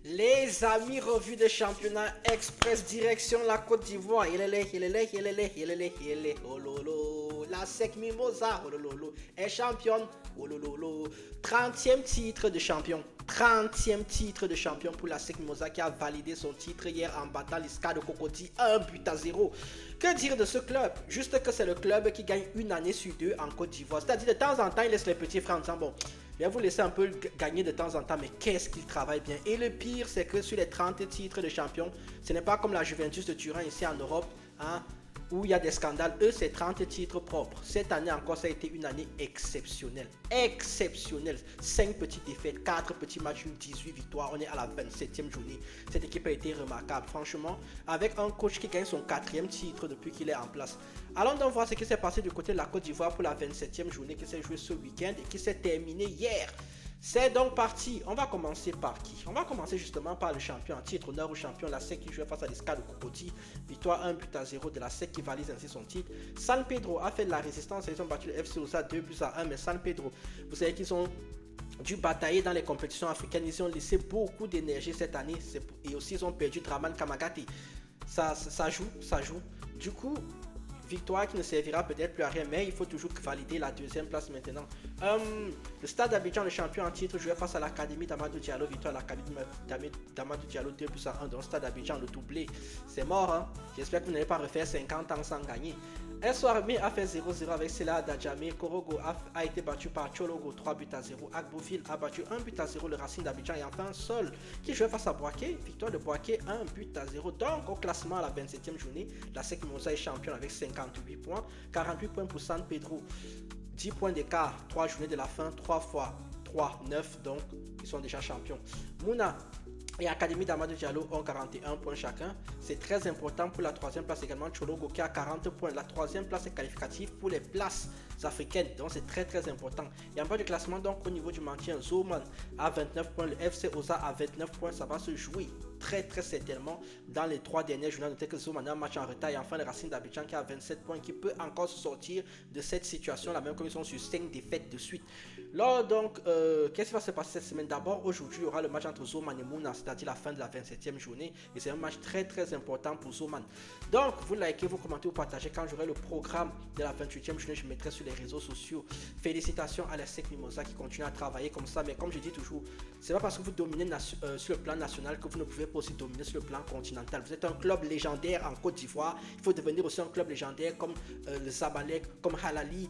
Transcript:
Les amis, revue de championnat express direction la Côte d'Ivoire. Oh lolo. La SEC Mimosa oh lolo, est championne. Oh lolo. 30e titre de champion. 30e titre de champion pour la SEC Mimosa qui a validé son titre hier en battant l'ISCA de Cocody 1-0. Que dire de ce club? Juste que c'est le club qui gagne une année sur deux en Côte d'Ivoire. C'est-à-dire de temps en temps, il laisse les petits frères en disant bon, je vais vous laisser un peu gagner de temps en temps, mais qu'est-ce qu'il travaille bien. Et le pire, c'est que sur les 30 titres de champion, ce n'est pas comme la Juventus de Turin ici en Europe, hein, où il y a des scandales. Eux, c'est 30 titres propres. Cette année encore, ça a été une année exceptionnelle. Exceptionnelle. 5 petites défaites, 4 petits matchs, 18 victoires. On est à la 27e journée. Cette équipe a été remarquable, franchement, avec un coach qui gagne son 4e titre depuis qu'il est en place. Allons donc voir ce qui s'est passé du côté de la Côte d'Ivoire pour la 27e journée qui s'est jouée ce week-end et qui s'est terminée hier. C'est donc parti. On va commencer par qui? On va commencer justement par le champion en titre, honneur au champion, la SEC qui jouait face à l'ISCA de Cocody. Victoire 1-0 de la SEC qui valise ainsi son titre. San Pedro a fait de la résistance. Ils ont battu le FC Osa 2-1. Mais San Pedro, vous savez qu'ils ont dû batailler dans les compétitions africaines. Ils ont laissé beaucoup d'énergie cette année. Et aussi, ils ont perdu Draman Kamagati. Ça joue. Du coup, victoire qui ne servira peut-être plus à rien, mais il faut toujours valider la deuxième place maintenant. Le Stade d'Abidjan, le champion en titre, jouait face à l'Académie d'Amadou Diallo. Victoire à l'Académie d'Amadou Diallo 2-1 dans le Stade d'Abidjan, le doublé. C'est mort, hein? J'espère que vous n'allez pas refaire 50 ans sans gagner. SOARMI a fait 0-0 avec Sela Djamé. Korogo a été battu par Chologo 3-0. Agbouville a battu 1-0 le Racing d'Abidjan. Et enfin Sol qui jouait face à Boaké. Victoire de Boaké 1-0. Donc au classement à la 27e journée, la SEC Mimosa est champion avec 58 points. 48 points pour San Pedro. 10 points d'écart, 3 journées de la fin, 3 fois 3, 9. Donc ils sont déjà champions. Mouna et Académie d'Amadou Diallo ont 41 points chacun. C'est très important pour la troisième place également. Chologo qui a 40 points. La troisième place est qualificative pour les places africaines. Donc c'est très important. Et en bas du classement, donc au niveau du maintien, Zoman a 29 points. Le FC Osa a 29 points. Ça va se jouer très certainement dans les 3 dernières journées. Notez que Zoman a un match en retard. Et enfin le Racing d'Abidjan qui a 27 points, qui peut encore se sortir de cette situation. La même comme ils sont sur 5 défaites de suite. Là donc, qu'est-ce qui va se passer cette semaine? D'abord, aujourd'hui, il y aura le match entre Zoman et Mouna, c'est-à-dire la fin de la 27e journée. Et c'est un match très important pour Zoman. Donc, vous likez, vous commentez, vous partagez. Quand j'aurai le programme de la 28e journée, je mettrai sur les réseaux sociaux. Félicitations à la SEC Mimosa qui continue à travailler comme ça. Mais comme je dis toujours, c'est pas parce que vous dominez sur le plan national que vous ne pouvez pas aussi dominer sur le plan continental. Vous êtes un club légendaire en Côte d'Ivoire. Il faut devenir aussi un club légendaire comme le Zamalek, comme Halali.